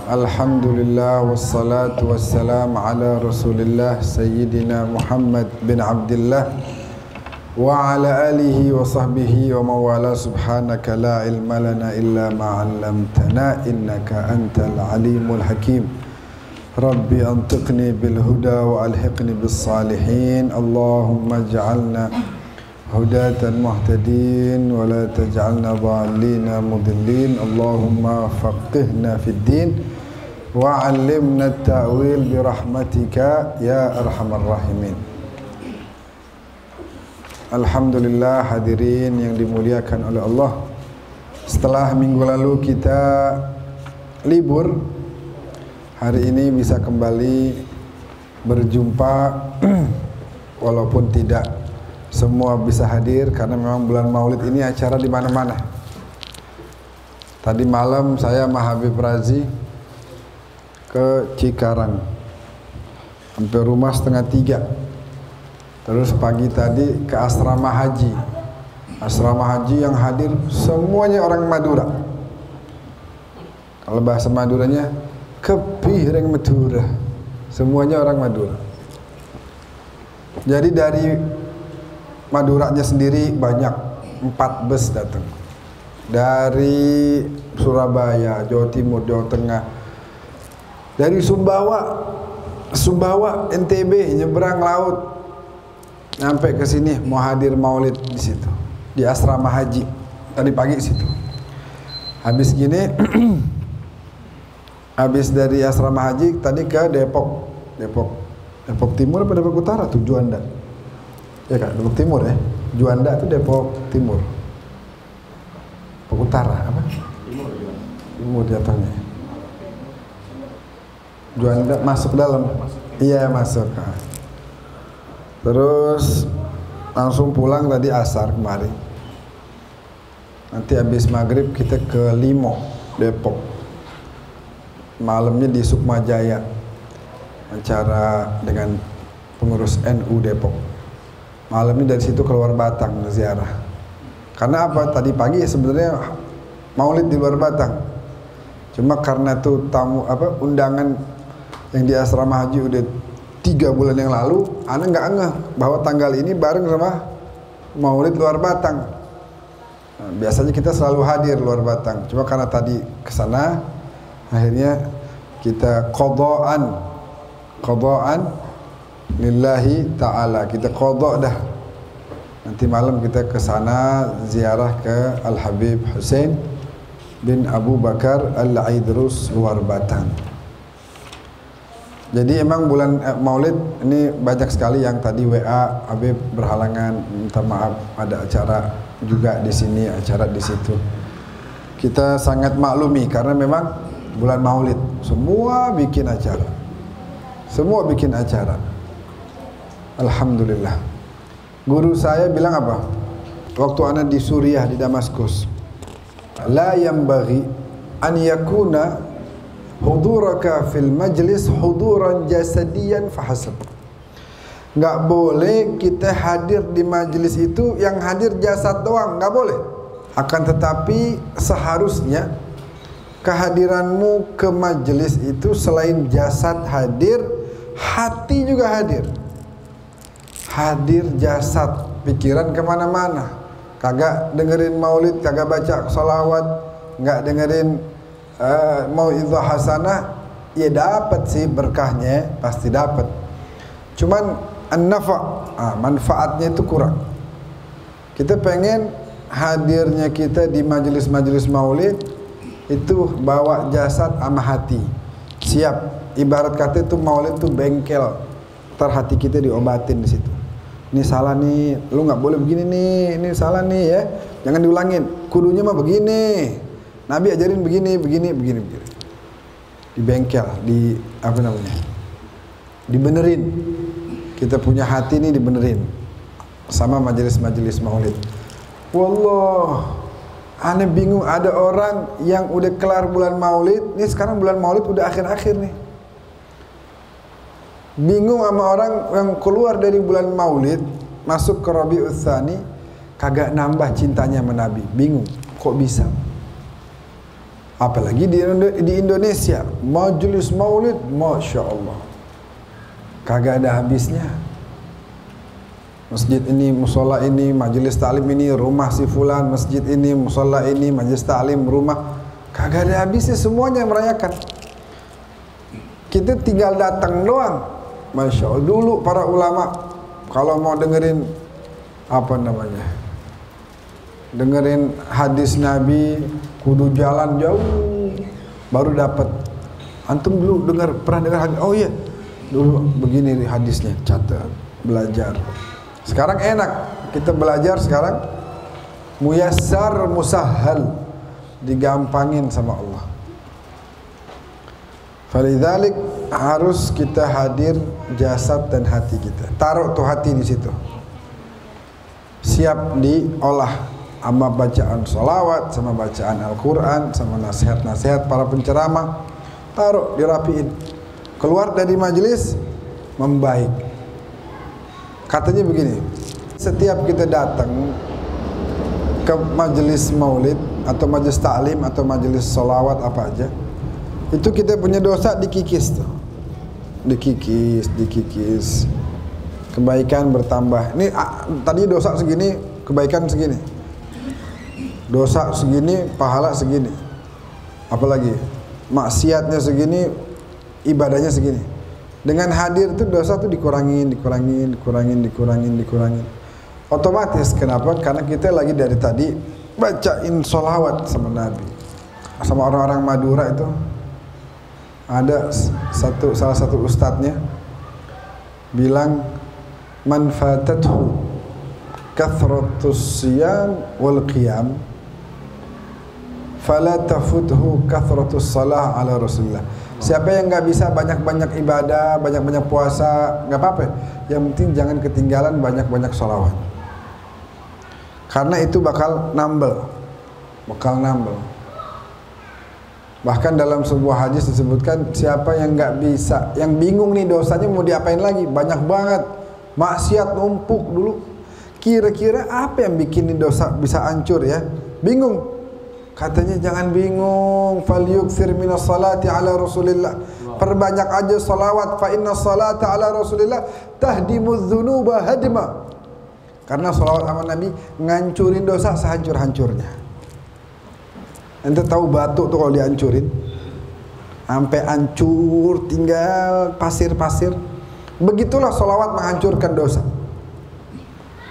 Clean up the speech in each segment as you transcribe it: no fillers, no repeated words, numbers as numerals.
Alhamdulillah wassalatu wassalam ala Rasulillah Sayyidina Muhammad bin Abdullah wa ala alihi wa sahbihi wa mawala. Subhanaka la ilma lana illa ma 'allamtana innaka antal alimul hakim. Rabbi antiqni bil huda wa alhiqni bis salihin. Allahumma ij'alna hudatan muhtadin wa la taj'alna dhalina mudillin. Allahumma faqihna fid din wa 'allimna at-ta'wil bi rahmatika ya arhamar rahimin. Alhamdulillah, hadirin yang dimuliakan oleh Allah. Setelah minggu lalu kita libur, hari ini bisa kembali berjumpa walaupun tidak semua bisa hadir karena memang bulan Maulid ini acara di mana-mana. Tadi malam saya sama Habib Razi ke Cikarang, sampai rumah 2:30. Terus pagi tadi ke asrama haji. Asrama haji yang hadir semuanya orang Madura. Kalau bahasa Maduranya kepireng Madura. Semuanya orang Madura. Jadi dari Maduranya sendiri banyak, 4 bus datang. Dari Surabaya, Jawa Timur, Jawa Tengah. Dari Sumbawa, NTB, nyebrang laut. Sampai ke sini mau hadir Maulid di situ, di asrama haji. Tadi pagi situ. Habis gini habis dari asrama haji tadi ke Depok Timur apa Depok Utara tuh, Juanda. Ya Kak, Depok Timur ya. Juanda itu Depok Timur. Depok Utara apa? Timur jatuhnya. Juanda masuk dalam. Iya, masuk. Terus langsung pulang tadi asar kemarin. Nanti habis maghrib kita ke Limo, Depok. Malamnya di Sukma Jaya. Acara dengan pengurus NU Depok. Malamnya dari situ keluar Batang ziarah. Karena apa? Tadi pagi sebenarnya Maulid di luar Batang. Cuma karena tuh undangan yang di asrama haji udah 3 bulan yang lalu, ana nggak ngeh bahwa tanggal ini bareng sama Maulid luar Batang. Nah, biasanya kita selalu hadir luar Batang. Cuma karena tadi kesana, akhirnya kita qadaan lillahi ta'ala, kita qada dah. Nanti malam kita ke sana ziarah ke Al-Habib Hussein bin Abu Bakar Al-Aidrus luar Batang. Jadi emang bulan Maulid ini banyak sekali yang tadi WA Habib berhalangan, minta maaf, ada acara juga di sini, acara di situ. Kita sangat maklumi karena memang bulan Maulid semua bikin acara. Semua bikin acara. Alhamdulillah. Guru saya bilang apa? Waktu ana di Suriah, di Damaskus. La yanbaghi an yakuna huduraka fil majlis huduran jasadiyan fahasab. Enggak boleh kita hadir di majelis itu yang hadir jasad doang, enggak boleh. Akan tetapi seharusnya kehadiranmu ke majelis itu selain jasad hadir, hati juga hadir. Hadir jasad, pikiran kemana-mana. Kagak dengerin maulid, kagak baca sholawat, nggak dengerin mau'izah hasanah, ya dapat sih berkahnya, pasti dapat. Cuman manfaatnya itu kurang. Kita pengen hadirnya kita di majelis-majelis maulid itu bawa jasad sama hati. Siap, ibarat kata itu maulid itu bengkel. Ntar hati kita diobatin di situ. Ini salah nih, lu nggak boleh begini nih, ini salah nih ya, jangan diulangin. Kudunya mah begini. Nabi ajarin begini. Di bengkel, dibenerin. Kita punya hati nih dibenerin. Sama majelis-majelis maulid. Wallah, aneh bingung ada orang yang udah kelar bulan maulid, nih sekarang bulan maulid udah akhir-akhir nih. Bingung sama orang yang keluar dari bulan maulid, masuk ke Rabiul Tsani, kagak nambah cintanya sama Nabi. Bingung, kok bisa? Apalagi di Indonesia, majelis maulid, Masya Allah, kagak ada habisnya. Masjid ini, musola ini, majelis taklim ini, rumah si fulan, masjid ini, musola ini, majelis taklim, rumah, kagak ada habisnya, semuanya merayakan. Kita tinggal datang doang. Masya Allah, dulu para ulama kalau mau dengerin dengerin hadis Nabi, kudu jalan jauh baru dapat. Antum dulu pernah dengar hadis? Oh iya, dulu begini hadisnya, catat, belajar. Sekarang enak, kita belajar sekarang muyassar musahhal, digampangin sama Allah. Falidzalik harus kita hadir jasad dan hati kita. Taruh tuh hati di situ. Siap diolah sama bacaan sholawat, sama bacaan Al-Quran, sama nasihat-nasihat para penceramah. Taruh, dirapiin. Keluar dari majelis membaik. Katanya begini, setiap kita datang ke majelis maulid atau majelis taklim atau majelis sholawat apa aja, itu kita punya dosa dikikis tuh. Dikikis. Kebaikan bertambah. Ini tadi dosa segini, kebaikan segini. Dosa segini, pahala segini. Apalagi maksiatnya segini, ibadahnya segini. Dengan hadir itu dosa tuh dikurangin. Otomatis kenapa? Karena kita lagi dari tadi bacain sholawat sama Nabi. Sama orang-orang Madura itu ada salah satu ustadznya bilang, man fatathu kathratus siyam wal qiyam fala tafuthu kathratus salah ala Rasulillah. Siapa yang nggak bisa banyak-banyak ibadah, banyak-banyak puasa, nggak apa-apa. Yang penting jangan ketinggalan banyak-banyak sholawat. Karena itu bakal nambel. Bahkan dalam sebuah hadis disebutkan, siapa yang nggak bisa, yang bingung nih dosanya mau diapain lagi, banyak banget, maksiat numpuk dulu. Kira-kira apa yang bikin nih dosa bisa hancur ya? Bingung. Katanya jangan bingung, falyukthir minas salati ala Rasulillah. Perbanyak aja salawat, fa inna salata ala Rasulillah tahdimudz dzunuba hadma. Karena salawat sama Nabi ngancurin dosa sehancur-hancurnya. Ente tahu batu tuh kalau dihancurin sampai hancur, tinggal pasir-pasir. Begitulah salawat menghancurkan dosa.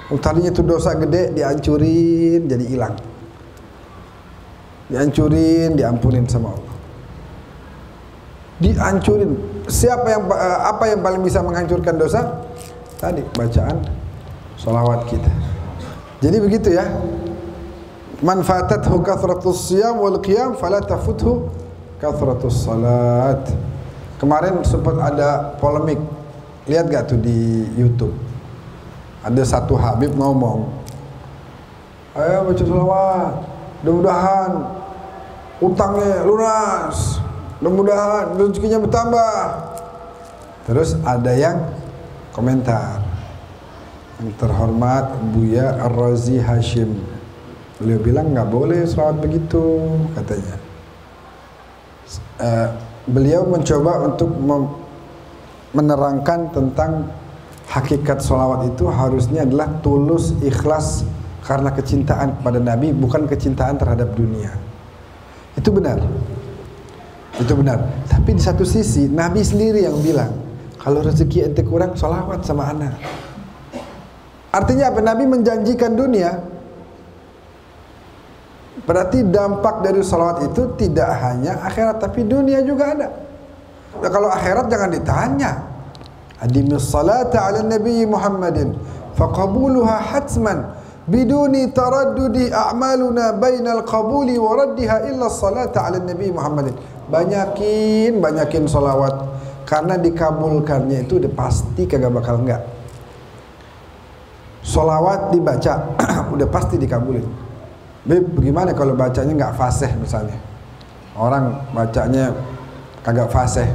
Tadinya itu dosa gede dihancurin jadi hilang. Dihancurin, diampunin sama Allah. Dihancurin. Apa yang paling bisa menghancurkan dosa? Tadi bacaan sholawat kita. Jadi begitu ya. Man fatathu kathratus siyam wal qiyam fala tafuthu kathratus salat. Kemarin sempat ada polemik. Lihat gak tuh di YouTube? Ada satu Habib ngomong, ayo baca sholawat, mudah-mudahan utangnya lunas, mudah-mudahan rezekinya bertambah. Terus ada yang komentar, yang terhormat Buya Ar-Razi Hashim, beliau bilang nggak boleh sholawat begitu katanya. Beliau mencoba untuk menerangkan tentang hakikat sholawat itu harusnya adalah tulus, ikhlas karena kecintaan kepada Nabi, bukan kecintaan terhadap dunia. Itu benar. Tapi di satu sisi Nabi sendiri yang bilang, kalau rezeki ente kurang, sholawat sama anak. Artinya apa? Nabi menjanjikan dunia. Berarti dampak dari sholawat itu tidak hanya akhirat, tapi dunia juga ada. Nah, kalau akhirat jangan ditanya. Adimis salata ala Nabi Muhammadin faqabuluha hatsman biduni taraddudi a'maluna bainal qabuli wa raddiha illa salata ala Nabi Muhammadin. Banyakin salawat, karena dikabulkannya itu udah pasti kagak bakal enggak. Salawat dibaca udah pasti dikabulin. Bagaimana kalau bacanya enggak fasih misalnya? Orang bacanya kagak fasih.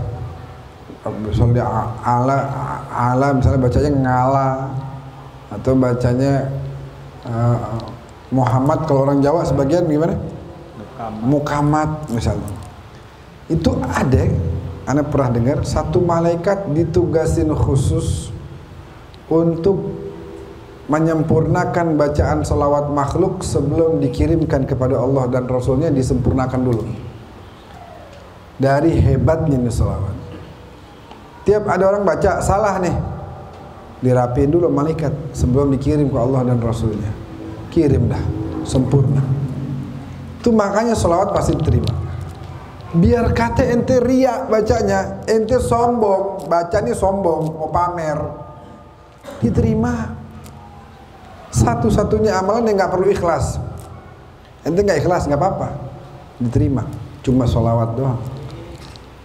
Misalnya ala misalnya bacanya ngala, atau bacanya Muhammad, kalau orang Jawa sebagian gimana? mukamat misalnya. Itu ada, ana pernah dengar satu malaikat ditugasin khusus untuk menyempurnakan bacaan salawat makhluk sebelum dikirimkan kepada Allah dan Rasulnya, disempurnakan dulu. Dari hebatnya nih salawat. Tiap ada orang baca salah nih, dirapiin dulu malaikat sebelum dikirim ke Allah dan Rasulnya. Kirim dah, sempurna. Itu makanya salawat pasti diterima. Biar kata ente riak bacanya, ente sombong, bacanya sombong, mau pamer, diterima. Satu-satunya amalan yang nggak perlu ikhlas. Ente nggak ikhlas nggak apa-apa, diterima. Cuma sholawat doang.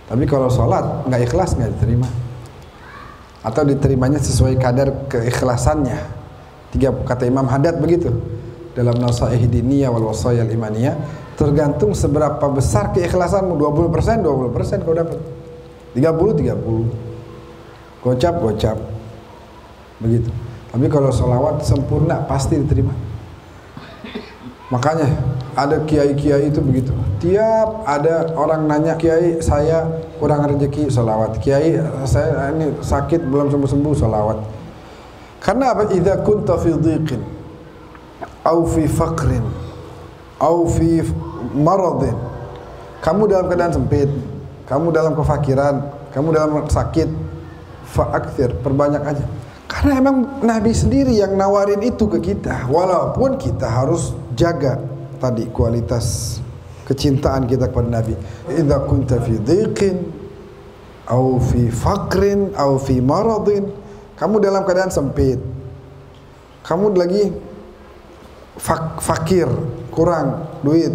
Tapi kalau sholat nggak ikhlas nggak diterima. Atau diterimanya sesuai kadar keikhlasannya. 3 kata Imam Haddad begitu dalam Nasaih Diniyah wal Wasaya al Imaniyah. Tergantung seberapa besar keikhlasanmu. 20% kau dapat. 30 gocap begitu. Tapi kalau sholawat sempurna pasti diterima. Makanya ada kiai-kiai itu begitu. Tiap ada orang nanya, kiai saya kurang rezeki, sholawat. Kiai saya ini sakit belum sembuh-sembuh, sholawat. Karena apa? Idza kunta fi dhiqin au fi faqrin au fi maradin, kamu dalam keadaan sempit, kamu dalam kefakiran, kamu dalam sakit, fa'akthir, perbanyak aja. Karena emang Nabi sendiri yang nawarin itu ke kita. Walaupun kita harus jaga tadi kualitas kecintaan kita kepada Nabi. Idza kunta fi dhiqin au fi faqrin au fi maradin, kamu dalam keadaan sempit, kamu lagi fakir, kurang duit,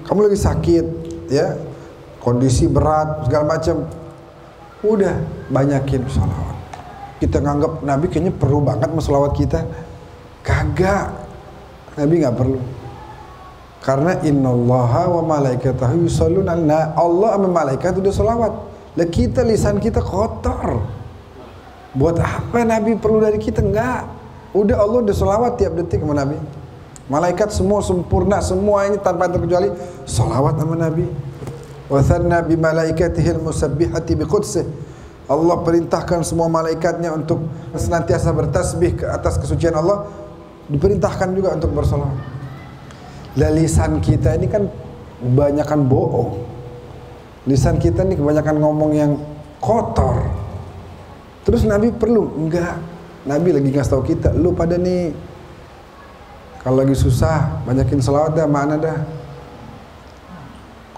kamu lagi sakit, ya, kondisi berat segala macam, udah banyakin sholawat. Kita nganggap Nabi kayaknya perlu banget selawat kita. Kagak, Nabi nggak perlu. Karena innallaha wa malaikatahu yusholluna ala, Allah sama malaikat udah selawat. Lah kita, lisan kita kotor. Buat apa Nabi perlu dari kita? Enggak. Udah Allah udah selawat tiap detik sama Nabi. Malaikat semua sempurna, semua ini tanpa terkecuali selawat sama Nabi. Wa thanna bi malaikatihil musabbihati bi qudsih. Allah perintahkan semua malaikatnya untuk senantiasa bertasbih ke atas kesucian Allah. Diperintahkan juga untuk bersolawat. Lisan kita ini kan kebanyakan bohong. Lisan kita ini kebanyakan ngomong yang kotor. Terus Nabi perlu? Enggak. Nabi lagi ngasih tahu kita, lu pada nih kalau lagi susah banyakin selawat dah, mana dah.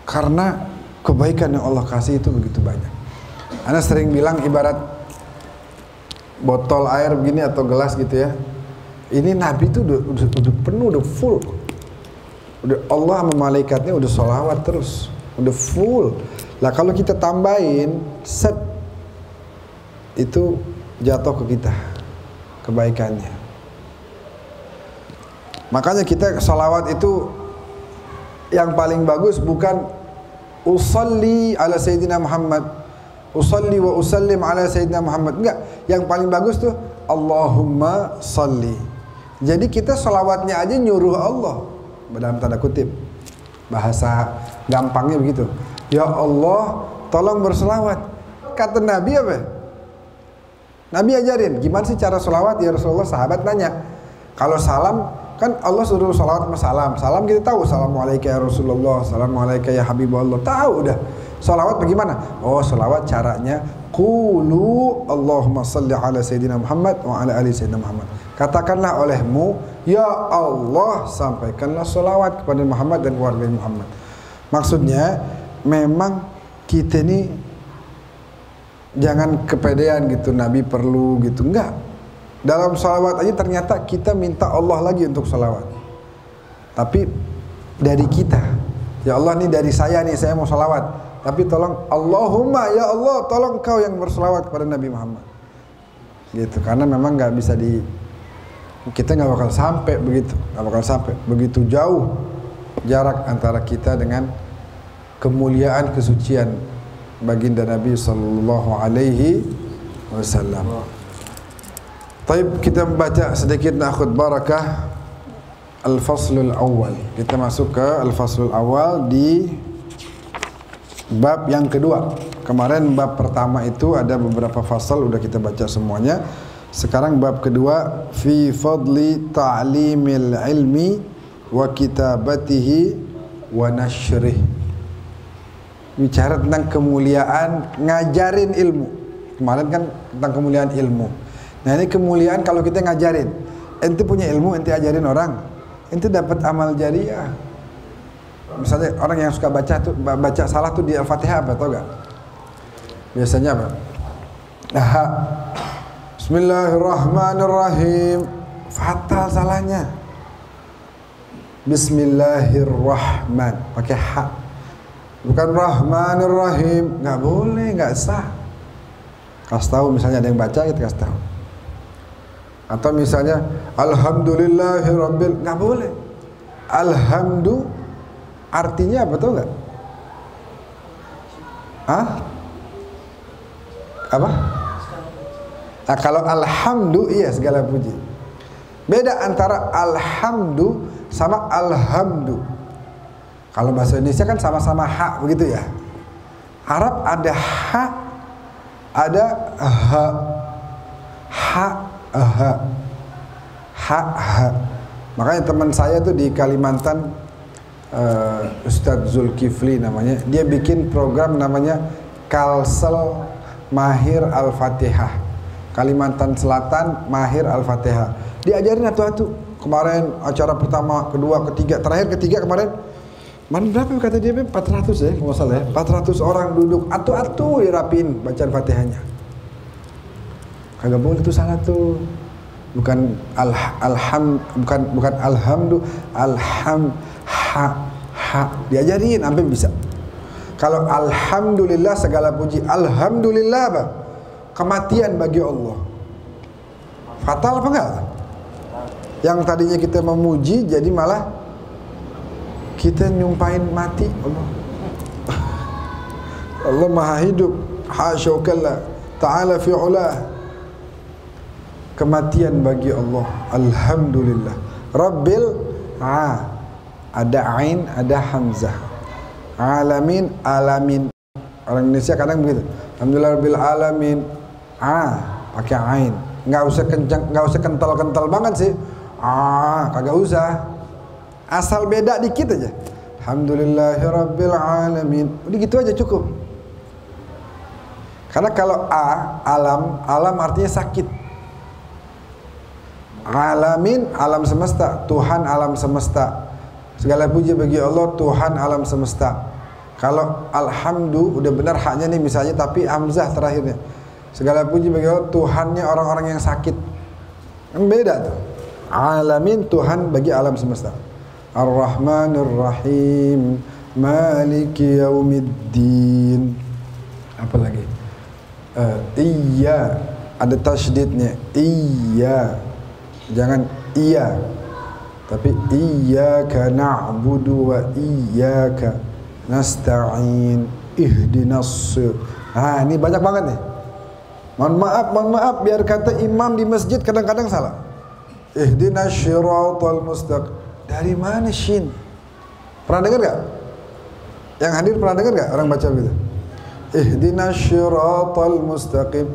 Karena kebaikan yang Allah kasih itu begitu banyak. Ana sering bilang ibarat botol air begini atau gelas gitu ya. Ini Nabi itu udah penuh, udah full. Udah Allah sama malaikatnya udah sholawat terus, udah full. Lah kalau kita tambahin set, itu jatuh ke kita kebaikannya. Makanya kita sholawat itu yang paling bagus bukan usalli ala Sayyidina Muhammad, usalli wa usallim ala Sayyidina Muhammad. Enggak, yang paling bagus tuh Allahumma salli. Jadi kita sholawatnya aja nyuruh Allah, dalam tanda kutip, bahasa gampangnya begitu. Ya Allah, tolong berselawat. Kata Nabi apa? Nabi ajarin, gimana sih cara selawat? Ya Rasulullah, sahabat nanya. Kalau salam, kan Allah suruh salawat sama salam. Salam kita tahu, assalamualaikum ya Rasulullah, assalamualaikum ya Habibullah. Tahu udah. Salawat bagaimana? Oh, salawat caranya qulu Allahumma salli ala Sayyidina Muhammad wa ala ali Sayyidina Muhammad. Katakanlah olehmu, ya Allah, sampaikanlah salawat kepada Muhammad dan keluarga Muhammad. Maksudnya memang kita ini jangan kepedean gitu, Nabi perlu gitu, enggak. Dalam salawat aja ternyata kita minta Allah lagi untuk salawat. Tapi dari kita, ya Allah nih dari saya nih, saya mau salawat. Tapi tolong Allahumma, ya Allah, tolong kau yang bersalawat kepada Nabi Muhammad. Gitu, karena memang nggak bisa kita nggak bakal sampai begitu, nggak bakal sampai begitu jauh jarak antara kita dengan kemuliaan kesucian baginda Nabi sallallahu alaihi wasallam. Taib, kita membaca sedikit nakhud barakah Al-Faslul Awal. Kita masuk ke Al-Faslul Awal di bab yang kedua. Kemarin bab pertama itu ada beberapa fasal udah kita baca semuanya. Sekarang bab kedua, fi fadli ta'limil ilmi wa kitabatihi wa nashrih. Bicara tentang kemuliaan ngajarin ilmu. Kemarin kan tentang kemuliaan ilmu. Nah, ini kemuliaan kalau kita ngajarin. Ente punya ilmu, ente ajarin orang, ente dapat amal jariah. Misalnya orang yang suka baca salah tuh di Al-Fatihah apa, tau gak? Biasanya apa? Aha. Bismillahirrahmanirrahim. Fatal salahnya. Bismillahirrahman, pakai ha. Bukan Rahmanirrahim. Nggak boleh, nggak sah. Kasih tahu misalnya ada yang baca, kita kasih tahu. Atau misalnya Alhamdulillahirabbil, nggak boleh. Alhamdu artinya apa, tahu nggak? Hah? Apa? Nah, kalau alhamdu, iya segala puji. Beda antara alhamdu sama alhamdu. Kalau bahasa Indonesia kan sama-sama ha, begitu ya. Arab ada ha, ada ha. Ha, ha. Ha, ha. Makanya teman saya tuh di Kalimantan, Ustadz Zulkifli namanya, dia bikin program namanya Kalsel Mahir Al-Fatihah. Kalimantan Selatan Mahir Al-Fatihah. Diajarin atu-atu. Kemarin acara pertama, kedua, ketiga, terakhir ketiga kemarin. Mana berapa kata dia? 400 ya, kalau salah ya. 400 orang duduk atu-atu dirapin bacaan Fatihahnya. Kagak boleh itu salah tuh. Bukan bukan alhamdu, ha. Diajarin sampai bisa. Kalau alhamdulillah segala puji, alhamdulillah apa? Kematian bagi Allah. Fatal apa enggak? Yang tadinya kita memuji jadi malah kita nyumpahin mati Allah. Allah Maha Hidup, hasyaukallah, ta'ala fi'ulah. Kematian bagi Allah. Alhamdulillah. Rabbil ada ain, ada hamzah. Alamin, alamin. Orang Indonesia kadang begitu. Alhamdulillah rabbil alamin. Pakai ain. Nggak usah kencang, nggak usah kental-kental banget sih. Kagak usah. Asal beda dikit aja. Alhamdulillahirabbil alamin. Udah gitu aja cukup. Karena kalau alam artinya sakit. Alamin, alam semesta, Tuhan alam semesta. Segala puji bagi Allah, Tuhan alam semesta. Kalau alhamdu udah benar haknya nih misalnya, tapi hamzah terakhirnya. Segala puji bagi Allah, Tuhannya orang-orang yang sakit. Kan beda tuh. Alamin, Tuhan bagi alam semesta. Ar-Rahmanir Rahim, Maliki Yaumiddin. Apa lagi? Iya, ada tasydidnya. Iya. Jangan iya. Tapi iyyaka na'budu wa iyyaka nasta'in. Ihdinas. Ini banyak banget nih. Mohon maaf biar kata imam di masjid kadang-kadang salah. Ihdinas syiratal mustaqim. Dari mana shin? Pernah dengar gak? Yang hadir pernah dengar gak orang baca begitu? Ihdinas syiratal mustaqim.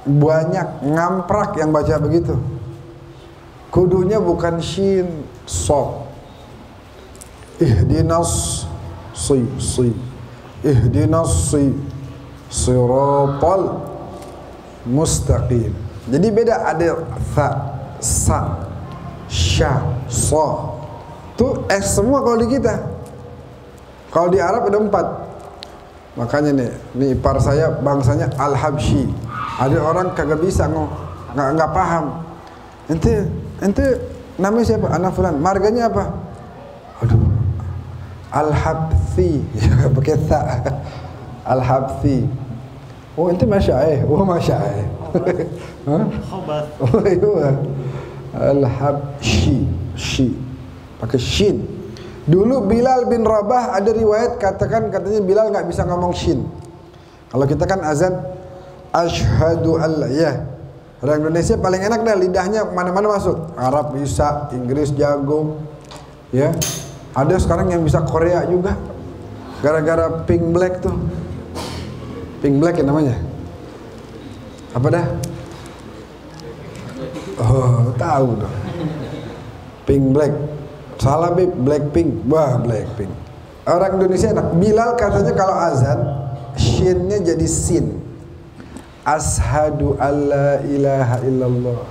Banyak ngamprak yang baca begitu. Kudunya bukan shin, sod. Ihdinas ihdinas siratal mustaqim. Jadi beda, ada tha, sa, sya, so. Tuh semua kalau di kita. Kalau di Arab ada 4. Makanya nih ipar saya bangsanya Al-Habsyi. Ada orang kagak bisa nggak paham. Ente namanya siapa? Anak fulan. Marganya apa? Aduh. Al-Habthi. Ya pakai tha. Al-Habthi. Oh ente masyaih. Oh masyaih. Khabar. Oh iya. Al-Habsyi. Pakai shin. Dulu Bilal bin Rabah ada riwayat katanya Bilal nggak bisa ngomong shin. Kalau kita kan azan asyhadu alla, ya Orang Indonesia paling enak dah, lidahnya mana-mana masuk. Arab bisa, Inggris jago, ya. Ada sekarang yang bisa Korea juga, gara-gara Pink Black tuh. Pink Black ya namanya. Apa dah? Oh, tahu dong. Pink Black. Salah Bib, Blackpink. Wah, Blackpink. Orang Indonesia enak. Bilal katanya kalau azan, shinnya jadi sin. Ashadu alla ilaha illallah,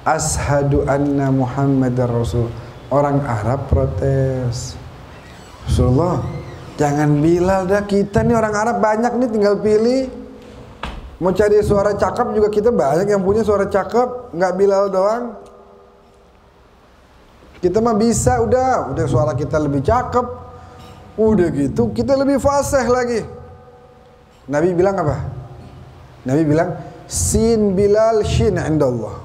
ashadu anna muhammadar rasul. Orang Arab protes, Rasulullah jangan Bilal dah, kita nih orang Arab banyak nih, tinggal pilih. Mau cari suara cakep juga kita banyak yang punya suara cakep, nggak Bilal doang. Kita mah bisa, udah suara kita lebih cakep, udah gitu kita lebih fasih lagi. Nabi bilang apa? Nabi bilang, sin Bilal shin indallah.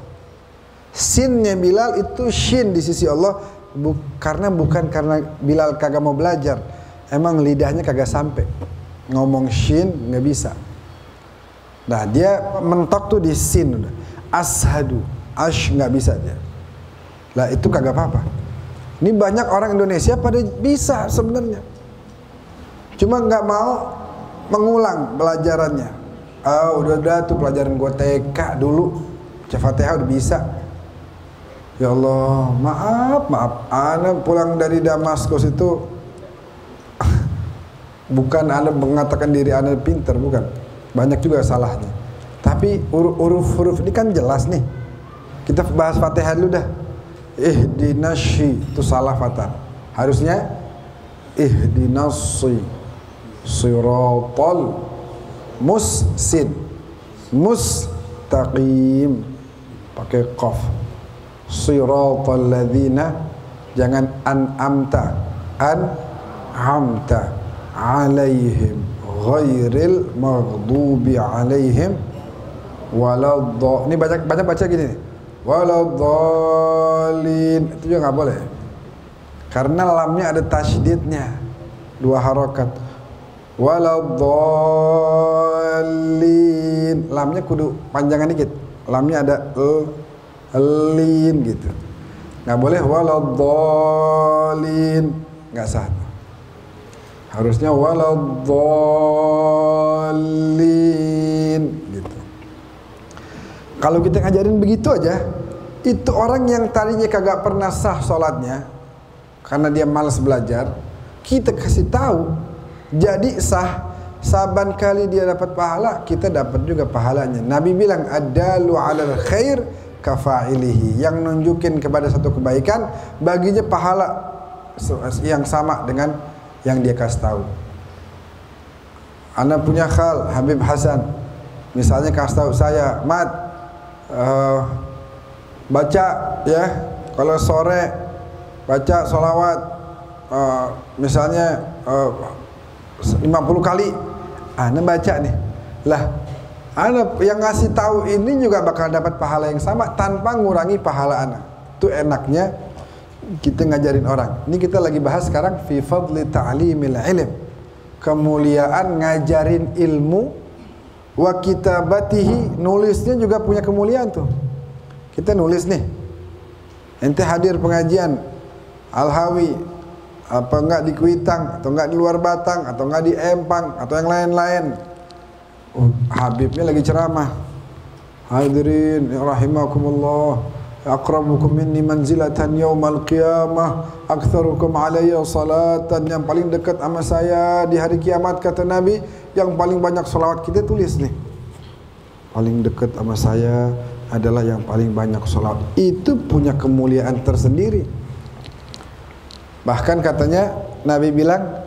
Sinnya Bilal itu shin di sisi Allah, bukan karena Bilal kagak mau belajar, emang lidahnya kagak sampai ngomong shin, nggak bisa. Nah dia mentok tuh di sin udah. Ashadu, nggak bisa dia. Lah itu kagak apa-apa. Ini banyak orang Indonesia pada bisa sebenarnya, cuma nggak mau mengulang pelajarannya. Udah tuh pelajaran gua TK dulu, Al-Fatihah udah bisa. Ya Allah, maaf. Ana pulang dari Damaskus itu bukan Ana mengatakan diri Ana pinter, bukan. Banyak juga salahnya. Tapi huruf-huruf ini kan jelas nih. Kita bahas Fatihah dulu dah. Ihdinasy itu salah fathah. Harusnya ihdinasy siratal mustaqim pakai qaf. Siratal ladzina, jangan an'amta alaihim ghairil maghdubi alaihim waladhdallin. Ini baca gini nih. Waladhdallin. Itu juga enggak boleh. Karena lamnya ada tasydidnya. 2 harakat. Waladhdallin. Lamnya kudu panjangan dikit. Lamnya ada lin gitu. Enggak boleh waladhdallin. Enggak sah. Harusnya waladhdallin gitu. Kalau kita ngajarin begitu aja, itu orang yang tadinya kagak pernah sah sholatnya karena dia malas belajar, kita kasih tahu jadi sah. Saban kali dia dapat pahala, kita dapat juga pahalanya. Nabi bilang ad-dalu 'alal khair kafa'ilihi, yang nunjukin kepada satu kebaikan baginya pahala yang sama dengan yang dia kasih tahu. Anda punya khal Habib Hasan, misalnya kasih tahu saya, Mat, baca ya kalau sore baca sholawat misalnya 50 kali. Anda baca nih, lah Anda yang ngasih tahu ini juga bakal dapat pahala yang sama tanpa ngurangi pahala Anda. Itu enaknya kita ngajarin orang. Ini kita lagi bahas sekarang fi fadli ta'limil ilm, kemuliaan ngajarin ilmu, wa kitabatihi, nulisnya juga punya kemuliaan tuh. Kita nulis nih, ente hadir pengajian Al-Hawi, apa enggak di Kuitang, atau enggak di luar Batang, atau enggak di Empang, atau yang lain-lain. Habibnya lagi ceramah, hadirin rahimakumullah, aqrabukum minni manzilatan yaumal qiyamah aktsarukum alayya salatan, yang paling dekat sama saya di hari kiamat kata Nabi yang paling banyak salawat. Kita tulis nih, paling dekat sama saya adalah yang paling banyak salawat. Itu punya kemuliaan tersendiri. Bahkan katanya Nabi bilang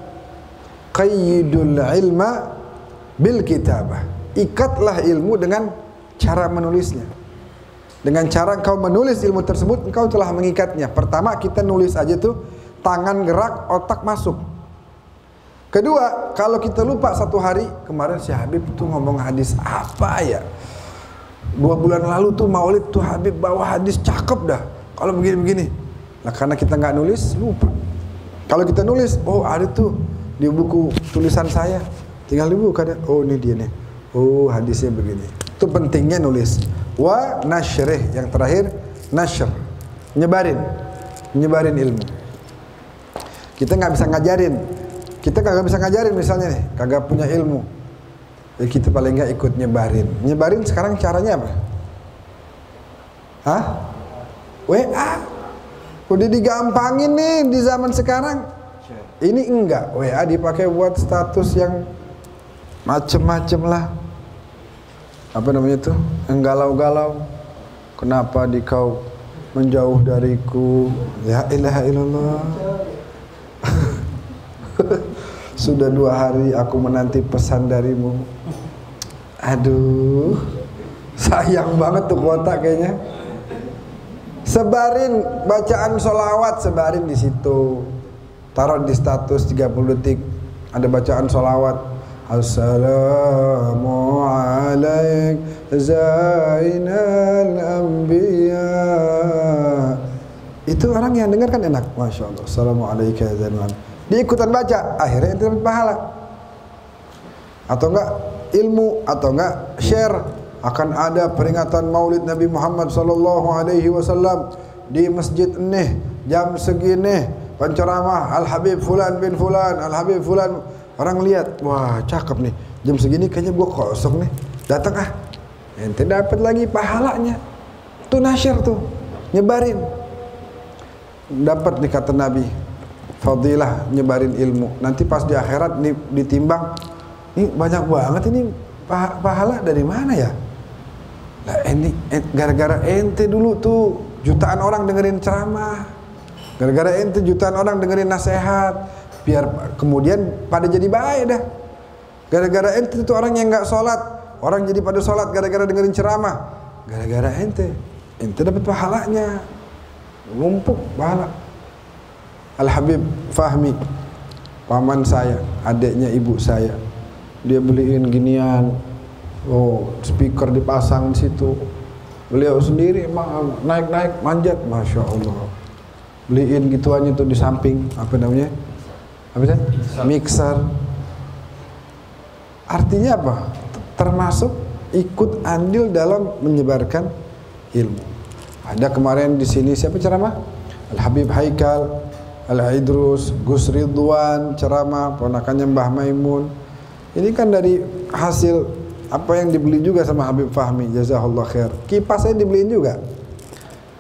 qayyidul ilma bil kitabah, ikatlah ilmu dengan cara menulisnya. Dengan cara engkau menulis ilmu tersebut, engkau telah mengikatnya. Pertama, kita nulis aja tuh, tangan gerak, otak masuk. Kedua, kalau kita lupa satu hari, kemarin si Habib tuh ngomong hadis apa ya, 2 bulan lalu tuh maulid tuh Habib bawa hadis cakep dah, kalau begini-begini. Nah karena kita nggak nulis, lupa. Kalau kita nulis, oh ada tuh di buku tulisan saya, tinggal dibuka deh, oh ini dia nih, oh hadisnya begini. Itu pentingnya nulis. Wa nashrih, yang terakhir nashr, nyebarin ilmu. Kita nggak bisa ngajarin, misalnya nih, kagak punya ilmu, ya kita paling nggak ikut nyebarin. Sekarang caranya apa? Hah? WA. Udah digampangin nih di zaman sekarang. Ini enggak, WA dipakai buat status yang macem-macem lah. Apa namanya tuh? Yang galau-galau. Kenapa dikau menjauh dariku? Ya ilaha illallah. Sudah 2 hari aku menanti pesan darimu. Aduh, sayang banget tuh kuota kayaknya. Sebarin bacaan sholawat, sebarin di situ. Taruh di status 30 detik. Ada bacaan sholawat. Assalamu alaik zainal anbiya. Itu orang yang dengar kan enak. Masya Allah. Assalamualaikum zainal anbiya. Dia ikutan baca, akhirnya itu dapat pahala. Atau enggak ilmu, atau enggak share. Akan ada peringatan Maulid Nabi Muhammad sallallahu alaihi wasallam di masjid ini jam segini, penceramah Al Habib Fulan bin Fulan, Al Habib Fulan. Orang lihat, wah cakep nih, jam segini kayaknya gua kosong nih, datang ah, ente dapat lagi pahalanya. Tuh nasyir tuh, nyebarin. Dapat nih kata Nabi, fadilah nyebarin ilmu. Nanti pas di akhirat nih ditimbang, ini banyak banget ini pahala dari mana ya? Lah ini gara-gara ente dulu tuh jutaan orang dengerin ceramah, gara-gara ente jutaan orang dengerin nasihat, biar kemudian pada jadi baik dah. Gara-gara ente tuh orang yang nggak sholat, orang jadi pada sholat gara-gara dengerin ceramah, gara-gara ente dapat pahalanya, numpuk pahala. Al Habib Fahmi, paman saya, adiknya ibu saya, dia beliin ginian, oh speaker dipasang di situ, beliau sendiri emang naik-naik manjat, masya Allah, beliin gituannya tuh di samping, apa namanya, apa sih, mixer. Artinya apa? Termasuk ikut andil dalam menyebarkan ilmu. Ada kemarin di sini siapa ceramah? Al Habib Haikal, Al Idrus, Gus Ridwan ceramah, ponakannya Mbah Maimun. Ini kan dari hasil apa yang dibeli juga sama Habib Fahmi, jazakallah khair. Kipas saya dibeliin juga,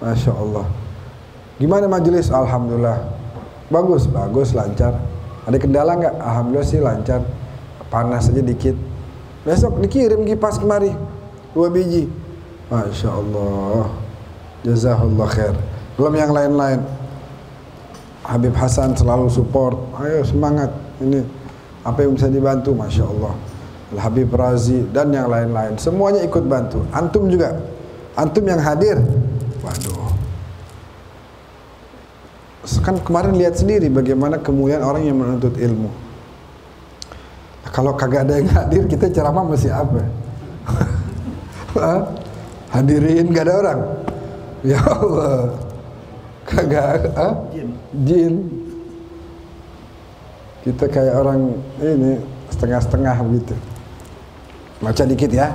masya Allah. Gimana majelis? Alhamdulillah, bagus, lancar. Ada kendala nggak? Alhamdulillah sih lancar. Panas aja dikit. Besok dikirim kipas kemari 2 biji, masya Allah, jazakallah khair. Belum yang lain-lain. Habib Hasan selalu support, ayo semangat, ini apa yang bisa dibantu, masya Allah. Al Habib Razi dan yang lain-lain, semuanya ikut bantu. Antum juga, antum yang hadir, waduh. Kan kemarin lihat sendiri bagaimana kemuliaan orang yang menuntut ilmu. Nah, kalau kagak ada yang hadir, kita ceramah masih apa? Hadirin gak ada orang, ya Allah. Kagak, jin. Kita kayak orang ini setengah-setengah begitu. Baca dikit ya.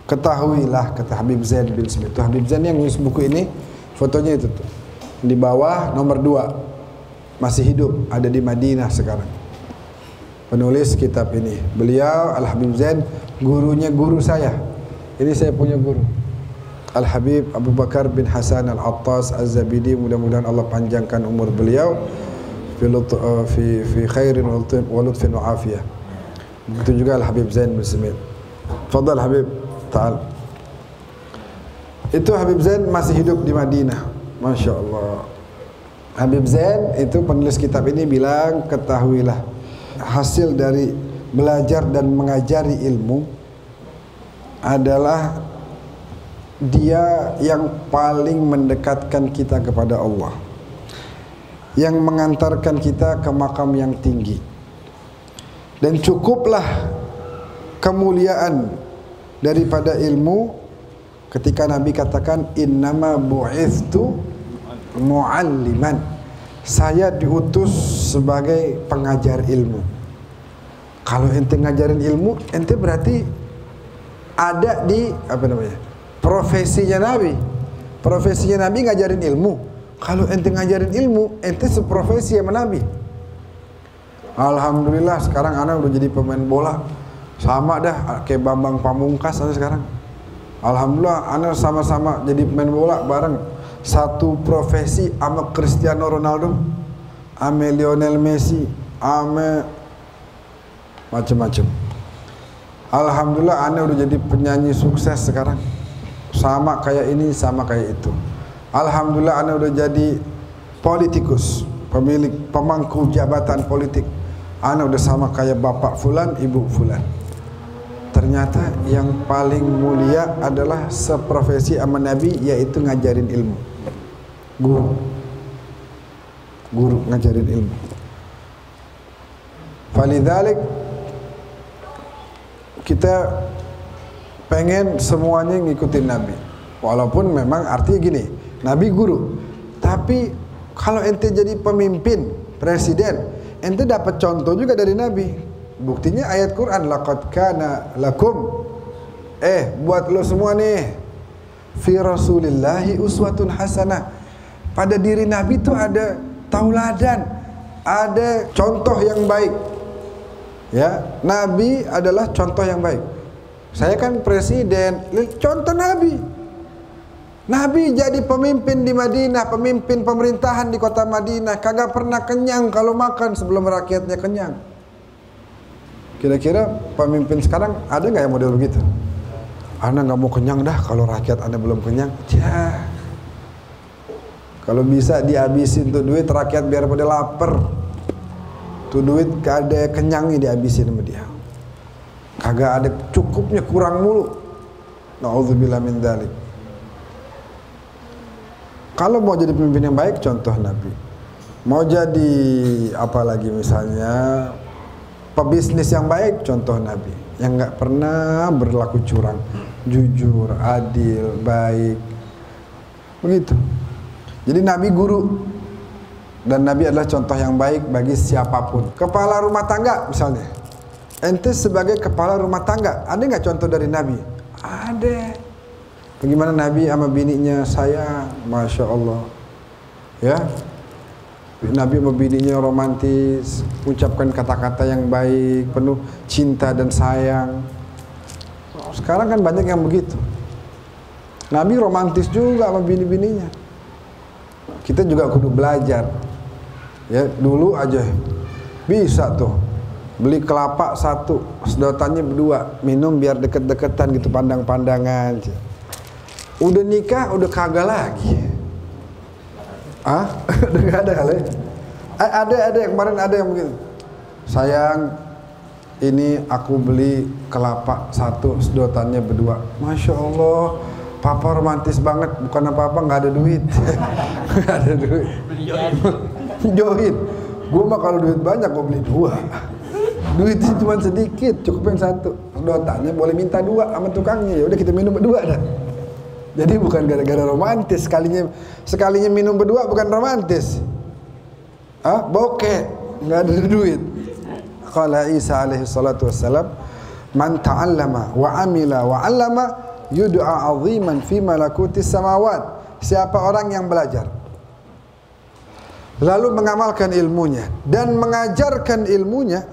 Ketahuilah, kata Habib Zain bin Smith. Itu Habib Zain yang nulis buku ini, fotonya itu tuh. Di bawah nomor 2, masih hidup, ada di Madinah sekarang. Penulis kitab ini. Beliau Al Habib Zain, gurunya guru saya. Ini saya punya guru. Al Habib Abu Bakar bin Hasan Al-Attas Az-Zabidi, mudah-mudahan Allah panjangkan umur beliau fi khairin wa lutfin wa afiyah. Begitu juga Al Habib Zain bin Smith. Fadhal Habib, ta'al. Itu Habib Zain masih hidup di Madinah, masya Allah. Habib Zain itu penulis kitab ini bilang, ketahuilah, hasil dari belajar dan mengajari ilmu adalah dia yang paling mendekatkan kita kepada Allah, yang mengantarkan kita ke makam yang tinggi. Dan cukuplah kemuliaan daripada ilmu ketika Nabi katakan, innama bu'ithtu mu'alliman, saya diutus sebagai pengajar ilmu. Kalau ente ngajarin ilmu, ente berarti ada di apa namanya? Profesinya Nabi. Profesinya Nabi ngajarin ilmu. Kalau ente ngajarin ilmu, ente seprofesi sama Nabi. Alhamdulillah sekarang anak udah jadi pemain bola. Sama dah kayak Bambang Pamungkas anak sekarang. Alhamdulillah anak sama-sama jadi pemain bola bareng. Satu profesi sama Cristiano Ronaldo, sama Lionel Messi, sama macam-macam. Alhamdulillah anak udah jadi penyanyi sukses sekarang. Sama kayak ini, sama kayak itu. Alhamdulillah anak udah jadi politikus, pemilik pemangku jabatan politik. Anak udah sama kayak bapak fulan, ibu fulan. Ternyata yang paling mulia adalah seprofesi sama Nabi, yaitu ngajarin ilmu. Guru ngajarin ilmu. Falidzalik kita pengen semuanya ngikutin Nabi. Walaupun memang artinya gini, Nabi guru. Tapi kalau ente jadi pemimpin, presiden, ente dapat contoh juga dari Nabi. Buktinya ayat Quran, laqad kana lakum, buat lo semua nih, fi rasulillahi uswatun hasanah. Pada diri Nabi itu ada tauladan, ada contoh yang baik. Ya, Nabi adalah contoh yang baik. Saya kan presiden, contoh Nabi. Nabi jadi pemimpin di Madinah, pemimpin pemerintahan di kota Madinah, kagak pernah kenyang kalau makan sebelum rakyatnya kenyang. Kira-kira pemimpin sekarang ada nggak yang model begitu? Anda nggak mau kenyang dah kalau rakyat Anda belum kenyang. Ya, kalau bisa dihabisin tuh duit rakyat biar pada lapar. Tuh duit gak ada kenyangnya dihabisin sama dia. Kagak ada cukupnya, kurang mulu. Na'udzubillah min dzalik. Kalau mau jadi pemimpin yang baik, contoh Nabi. Mau jadi apa lagi misalnya pebisnis yang baik, contoh Nabi. Yang nggak pernah berlaku curang, jujur, adil, baik. Begitu. Jadi Nabi guru dan Nabi adalah contoh yang baik bagi siapapun. Kepala rumah tangga misalnya. Ente sebagai kepala rumah tangga, ada nggak contoh dari Nabi? Ada. Bagaimana Nabi sama bininya sayang, Masya Allah. Ya, Nabi sama bininya romantis, ucapkan kata-kata yang baik, penuh cinta dan sayang. Sekarang kan banyak yang begitu. Nabi romantis juga sama bini-bininya. Kita juga kudu belajar. Ya, dulu aja bisa tuh beli kelapa satu, sedotannya berdua, minum biar deket-deketan gitu, pandang-pandangan. Udah nikah, udah kagak lagi. Udah gak ada kali. Ada yang kemarin ada yang begitu. Sayang, ini aku beli kelapa satu, sedotannya berdua. Masya Allah, papa romantis banget. Bukan apa-apa, nggak ada duit. Nggak ada duit. Join. Gue mah kalau duit banyak gue beli dua. Duitnya cuma sedikit, cukup yang satu. Sedotannya boleh minta dua sama tukangnya. Ya udah kita minum berdua dah. Jadi bukan gara-gara romantis, sekalinya minum berdua bukan romantis. Bokeh, nggak ada duit. Qala Isa alaihi salatu wassalam, man ta'allama wa amila wa 'allama yud'a 'aziman fi malakutis samawat. Siapa orang yang belajar lalu mengamalkan ilmunya dan mengajarkan ilmunya,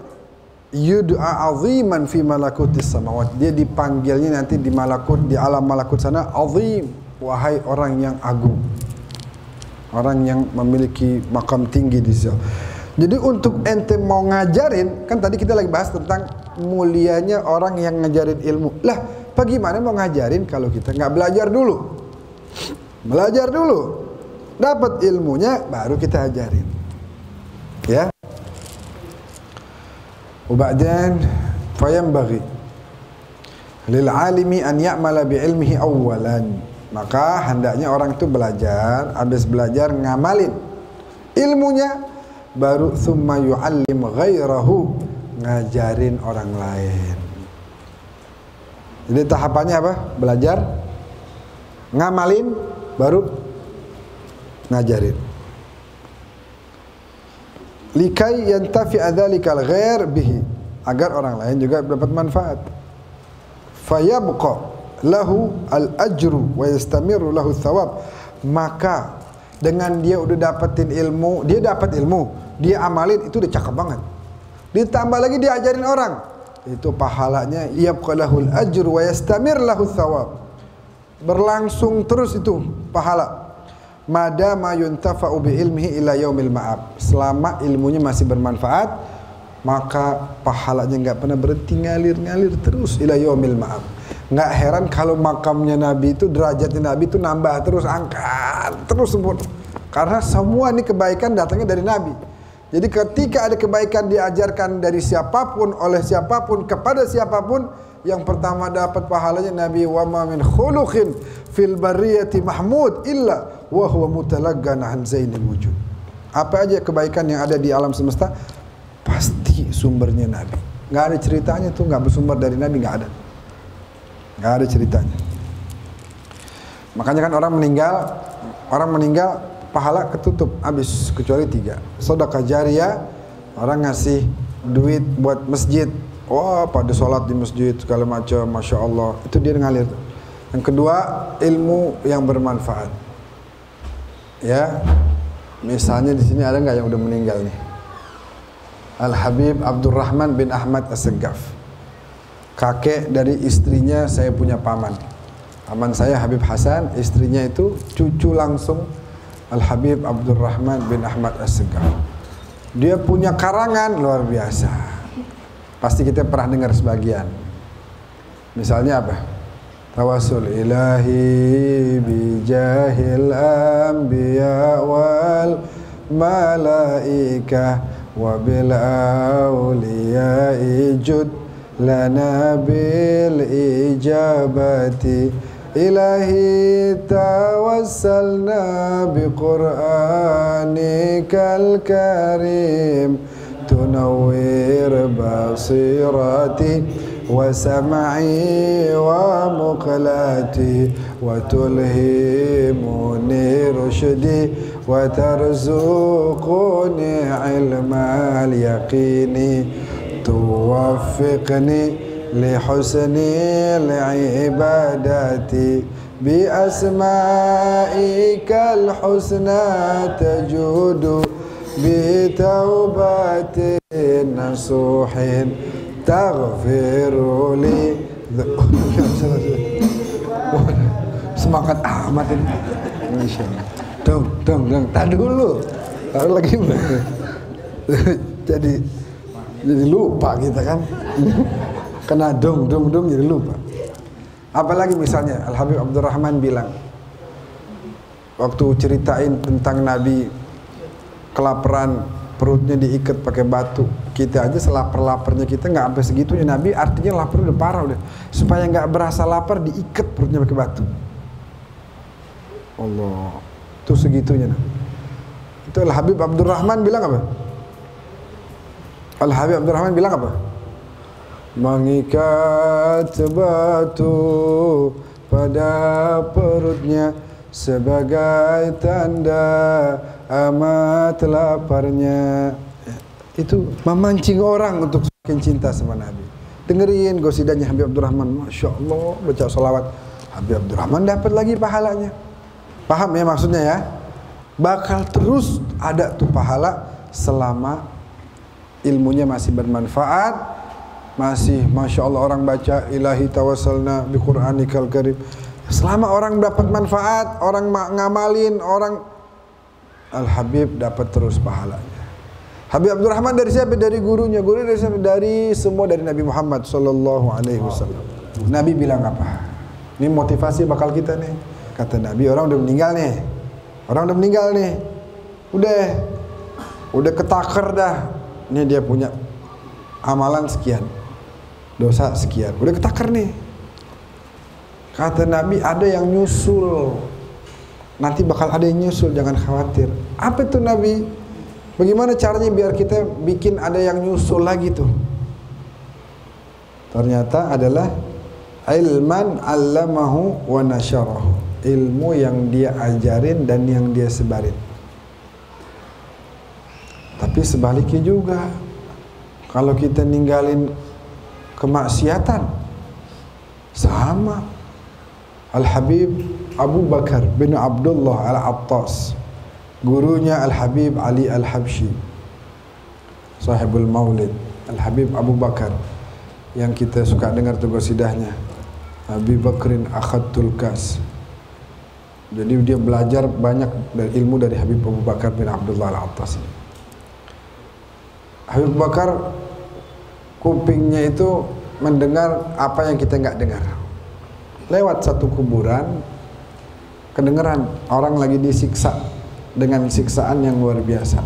yud'a 'aziman fi malakutis samawat, dia dipanggilnya nanti di malakut, di alam malakut sana, azim, wahai orang yang agung, orang yang memiliki makam tinggi di situ. Jadi untuk ente mau ngajarin, kan tadi kita lagi bahas tentang mulianya orang yang ngajarin ilmu. Lah, bagaimana mau ngajarin kalau kita nggak belajar dulu? Belajar dulu, dapat ilmunya baru kita ajarin. Ya. Uba'dan fayambaghi lil alimi an ya'mala bi ilmihi awwalan. Maka hendaknya orang itu belajar, habis belajar ngamalin ilmunya, baru thumma yu'allim ghairahu, ngajarin orang lain. Jadi tahapannya apa? Belajar, ngamalin, baru ngajarin. Likai yantafi'a dzalikal ghair bihi, agar orang lain juga dapat manfaat. fayabqa lahu al-ajru wa yastamiru lahu thawab, maka dengan dia udah dapetin ilmu, dia dapat ilmu, dia amalin, itu udah cakep banget. Ditambah lagi dia ajarin orang, itu pahalanya yabqa lahul ajru wa yastamir lahu thawab, berlangsung terus itu pahala. Madama yuntafa'u bi ilmihi ila yaumil ma'ab, selama ilmunya masih bermanfaat, maka pahalanya enggak pernah berhenti, ngalir terus ila yaumil ma'ab. Enggak heran kalau makamnya Nabi itu, derajatnya Nabi itu nambah terus, angkat terus sempurna. Karena semua ini kebaikan datangnya dari Nabi. Jadi ketika ada kebaikan diajarkan dari siapapun, oleh siapapun, kepada siapapun, yang pertama dapat pahalanya Nabi. Wa ma min khuluqin fil bariyati mahmud illa wa huwa mutalaggan an zainil wujud. Apa aja kebaikan yang ada di alam semesta pasti sumbernya Nabi. Enggak ada ceritanya tuh enggak bersumber dari Nabi, enggak ada. Enggak ada ceritanya. Makanya kan orang meninggal pahala ketutup habis, kecuali 3. Sedekah jariyah, orang ngasih duit buat masjid. Wah, pada sholat di masjid segala macam, masya Allah, itu dia ngalir. Yang kedua, ilmu yang bermanfaat. Ya, misalnya di sini ada nggak yang udah meninggal nih? Al Habib Abdurrahman bin Ahmad As-Segaf, kakek dari istrinya saya punya paman. Paman saya Habib Hasan, istrinya itu cucu langsung Al Habib Abdurrahman bin Ahmad As-Segaf. Dia punya karangan luar biasa. Pasti kita pernah dengar sebagian. Misalnya apa? Tawassul ilahi bijahil anbiya wal malaikah wa bil awliya ijud lana bil ijabati ilahi tawassalna bi qur'anikal karim tunawwir basirati wa sam'i wa muqlati wa tulhimuni rushdi wa tarzuquni ilmal yaqini tuwaffiqni li husnil ibadati bi asma'ikal husna tajudu bitaubatin nasuhin taghfiru li. Semangat amat ini. Dong. Tadi dulu. Tahu lagi. jadi lupa kita kan. Kena dong jadi lupa. Apalagi misalnya Al Habib Abdurrahman bilang waktu ceritain tentang Nabi kelaparan, perutnya diikat pakai batu. Kita aja selapar-laparnya kita nggak sampai segitunya. Nabi artinya lapar udah parah udah. Supaya nggak berasa lapar diikat perutnya pakai batu. Allah, itu segitunya. Itu Al Habib Abdurrahman bilang apa? Al Habib Abdurrahman bilang apa? Mengikat batu pada perutnya sebagai tanda amat laparnya. Itu memancing orang untuk semakin cinta sama Nabi. Dengerin gosidanya Habib Abdurrahman, masya Allah, baca sholawat. Habib Abdurrahman dapat lagi pahalanya. Paham ya maksudnya ya? Bakal terus ada tuh pahala selama ilmunya masih bermanfaat, masih masya Allah orang baca ilahi tawassalna bi qur'anikal karim. Selama orang dapat manfaat, orang ngamalin, orang Al Habib dapat terus pahalanya. Habib Abdurrahman dari siapa? Dari gurunya. Guru dari siapa? Dari semua dari Nabi Muhammad sallallahu alaihi wasallam. Nabi bilang apa? Ini motivasi bakal kita nih. Kata Nabi, orang udah meninggal nih. Orang udah meninggal nih. Udah ketaker dah. Ini dia punya amalan sekian, dosa sekian. Udah ketaker nih. Kata Nabi, ada yang nyusul. Nanti bakal ada yang nyusul, jangan khawatir. Apa itu Nabi? Bagaimana caranya biar kita bikin ada yang nyusul lagi tuh? Ternyata adalah ilman 'allamahu wa nasyarahu. Ilmu yang dia ajarin dan yang dia sebarin. Tapi sebaliknya juga, kalau kita ninggalin kemaksiatan, Sama. Al-Habib Abu Bakar bin Abdullah Al-Attas, gurunya Al-Habib Ali Al-Habsyi, sahibul maulid. Al-Habib Abu Bakar yang kita suka dengar tuh qasidahnya, Abi Bakrin akhadtul kas. Jadi dia belajar banyak dari ilmu dari Habib Abu Bakar bin Abdullah Al-Attas. Habib Bakar kupingnya itu mendengar apa yang kita nggak dengar. Lewat satu kuburan, kedengeran orang lagi disiksa dengan siksaan yang luar biasa.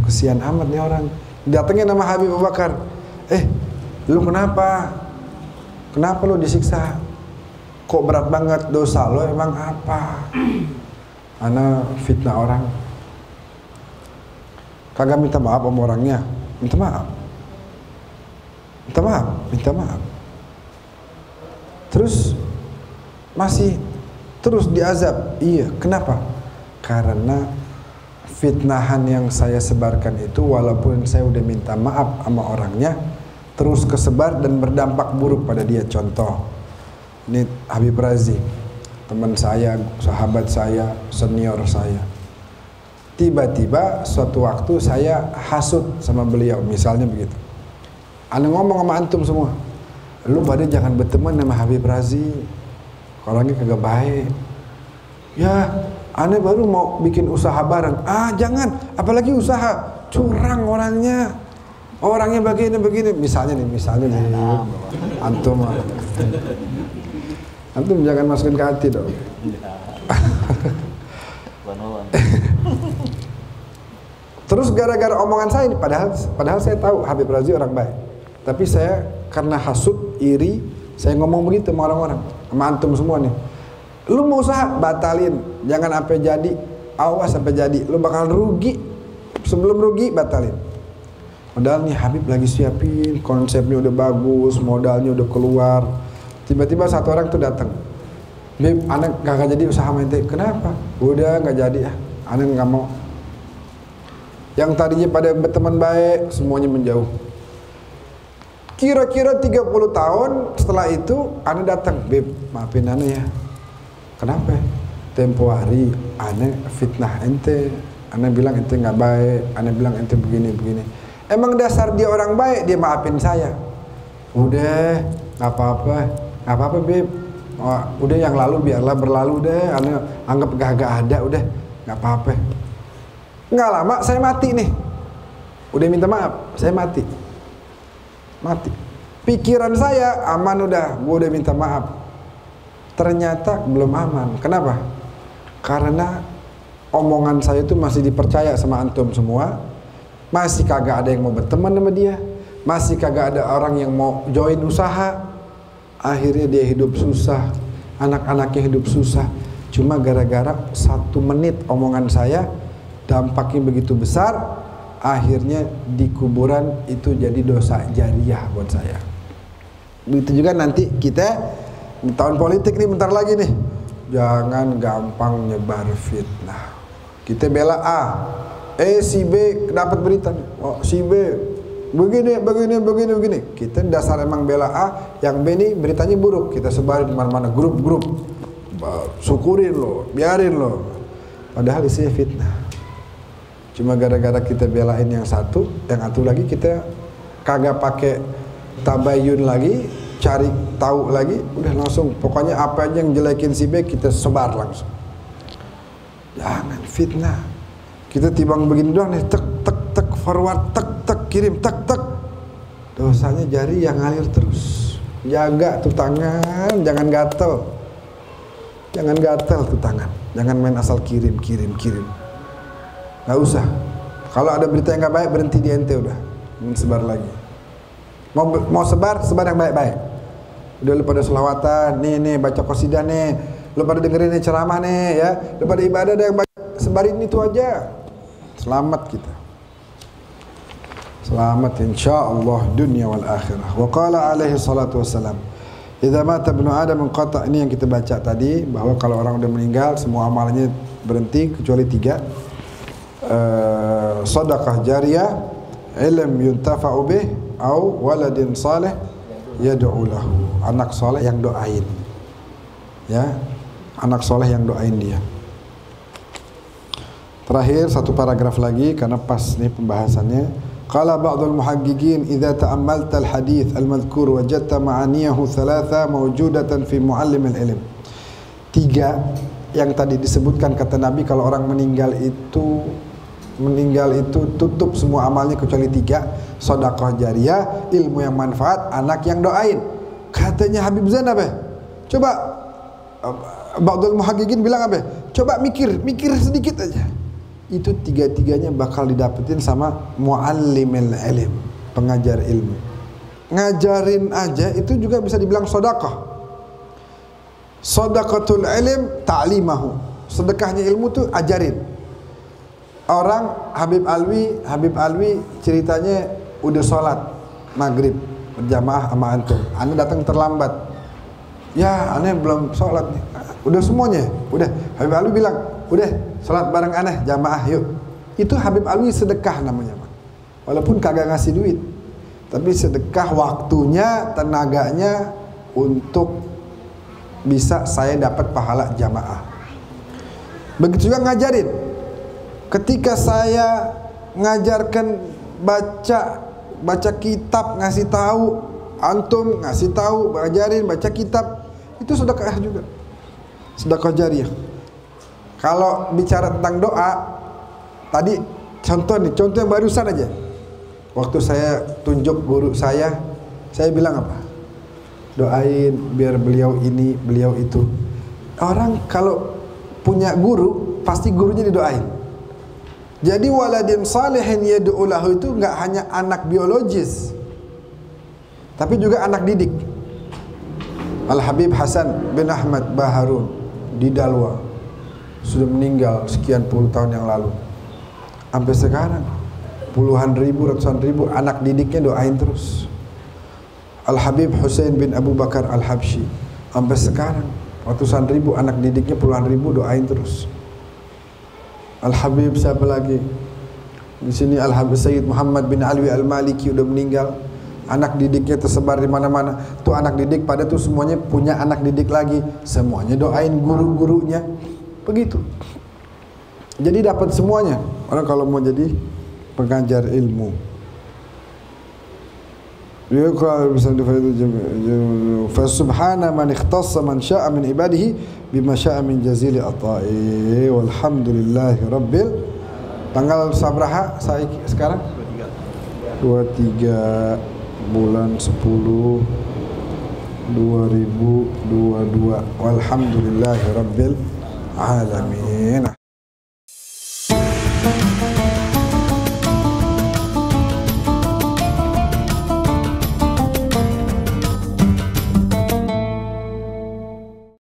Kesian amat nih orang. Datengin nama Habib Abu Bakar. Lu kenapa? Kenapa lu disiksa? Kok berat banget dosa lo, emang apa? Ana fitnah orang. Kagak minta maaf sama orangnya. Minta maaf. Minta maaf, minta maaf. Terus masih terus diazab. Iya, kenapa? Karena fitnahan yang saya sebarkan itu, walaupun saya udah minta maaf sama orangnya, terus kesebar dan berdampak buruk pada dia. Contoh, ini Habib Razi, teman saya, sahabat saya, senior saya. Tiba-tiba suatu waktu saya hasut sama beliau, misalnya begitu. Ana ngomong sama antum semua, lu pada jangan berteman sama Habib Razi, orangnya kagak baik. Ya, ana baru mau bikin usaha bareng. Jangan, apalagi usaha, curang orangnya. Orangnya begini, misalnya nih, antum jangan masukin ke hati dong. Terus gara-gara omongan saya ini, padahal saya tahu Habib Razi orang baik, tapi saya karena hasut, iri, saya ngomong begitu sama orang-orang, sama antum semua nih. Lu mau usaha, batalin, jangan sampai jadi, awas sampai jadi, lu bakal rugi. Sebelum rugi, batalin. Padahal nih Habib lagi siapin, konsepnya udah bagus, modalnya udah keluar. Tiba-tiba satu orang tuh datang, Bib, anak gak jadi usaha ente. Kenapa? Udah gak jadi ya, anak gak mau. Yang tadinya pada berteman baik, semuanya menjauh. Kira-kira 30 tahun setelah itu, anak datang, Bib, maafin anak ya. Kenapa? Tempo hari anak fitnah ente, anak bilang ente gak baik, anak bilang ente begini. Emang dasar dia orang baik, dia maafin saya. Udah, gak apa-apa Bib. Udah yang lalu biarlah berlalu deh, anak anggap gak ada, udah gak apa-apa. Nggak lama saya mati nih. Udah minta maaf, saya mati. Pikiran saya aman udah, gua udah minta maaf. Ternyata belum aman. Kenapa? Karena omongan saya itu masih dipercaya sama antum semua. Masih kagak ada yang mau berteman sama dia. Masih kagak ada orang yang mau join usaha. Akhirnya dia hidup susah, anak-anaknya hidup susah. Cuma gara-gara 1 menit omongan saya, dampaknya begitu besar. Akhirnya di kuburan itu jadi dosa jariah buat saya. Begitu juga nanti kita di tahun politik nih bentar lagi nih, jangan gampang nyebar fitnah. Kita bela A, si B dapat berita, si B begini. Kita dasar emang bela A, yang B nih beritanya buruk, kita sebarin di mana-mana, grup, syukurin lo, biarin lo. Padahal isinya fitnah. Cuma gara-gara kita belain yang satu, yang satu lagi kita kagak pakai tabayun lagi, cari tahu lagi, udah langsung. Pokoknya apa aja yang jelekin si B kita sebar langsung. Jangan fitnah. Kita timbang begini doang nih, tek forward, tek kirim, tek. Dosanya jari yang ngalir terus. Jaga tuh tangan, jangan gatel. Jangan gatel tuh tangan. Jangan main asal kirim. Gak usah. Kalau ada berita yang gak baik, berhenti di ente udah. Jangan sebar lagi. Mau sebar yang baik-baik. Udah lu pada selawatan, nih baca qasidah nih. Lu pada dengerin nih ceramah nih ya. Lu pada ibadah ada yang baik, sebarin itu aja. Selamat kita. Selamat insyaallah dunia wal akhirah. Wa qala alaihi salatu wassalam, idza mata ibnu adam inqata. Ini yang kita baca tadi, bahwa kalau orang udah meninggal semua amalnya berhenti kecuali 3. Sedekah jariyah, ilm yuntafa'u bih, au waladin salih yad'u lahu. Anak soleh yang doain. Ya, anak soleh yang doain dia. Terakhir satu paragraf lagi karena pas nih pembahasannya. Qala ba'dul muhaqqiqin idza ta'ammalta al-hadits al-madhkur wajadta ma'aniyahu thalatha mawjudatan fi muallim al-ilm. 3 yang tadi disebutkan kata Nabi kalau orang meninggal itu tutup semua amalnya kecuali 3, sedekah jariyah, ilmu yang manfaat, anak yang doain. Katanya Habib Zain apa? Coba ba'dul muhaqqiqin bilang apa? Coba mikir sedikit aja. Itu 3-3-nya bakal didapetin sama muallimil ilm, pengajar ilmu. Ngajarin aja itu juga bisa dibilang sedekah. Sedekatul ilm ta'limahu. Sedekahnya ilmu tuh ajarin. Orang Habib Alwi ceritanya udah sholat maghrib berjamaah sama antum. Anda datang terlambat. Ya, aneh belum sholat nih. Udah semuanya. Udah. Habib Alwi bilang, udah sholat bareng aneh jamaah yuk. Itu Habib Alwi sedekah namanya. Walaupun kagak ngasih duit, tapi sedekah waktunya, tenaganya untuk bisa saya dapat pahala jamaah. Begitu juga ngajarin. Ketika saya ngajarkan baca kitab, ngasih tahu, antum ngasih tahu, ngajarin baca kitab, itu sedekah juga. Sedekah jariyah. Kalau bicara tentang doa, tadi contoh yang barusan aja. Waktu saya tunjuk guru saya bilang apa? Doain biar beliau ini, beliau itu. Orang kalau punya guru, pasti gurunya didoain. Jadi waladin salihin yad'u lahu itu enggak hanya anak biologis, tapi juga anak didik. Al-Habib Hasan bin Ahmad Baharun di Dalwa sudah meninggal sekian puluh tahun yang lalu. Sampai sekarang puluhan ribu, ratusan ribu anak didiknya doain terus. Al-Habib Husain bin Abu Bakar Al-Habsyi sampai sekarang ratusan ribu anak didiknya, puluhan ribu doain terus. Al-Habib siapa lagi? Di sini Al-Habib Sayyid Muhammad bin Alwi Al-Maliki udah meninggal. Anak didiknya tersebar di mana-mana. Tuh anak didik pada tuh semuanya punya anak didik lagi. Semuanya doain guru-gurunya. Begitu. Jadi dapat semuanya. Orang kalau mau jadi pengajar ilmu. Ya kalau misalnya fa subhana man ikhtassa man syaa min ibadihi bima syaa min jazili ata'i walhamdulillahi rabbil. Tanggal sabraha sekarang 23 bulan 10 2022 walhamdulillahi rabbil alamin.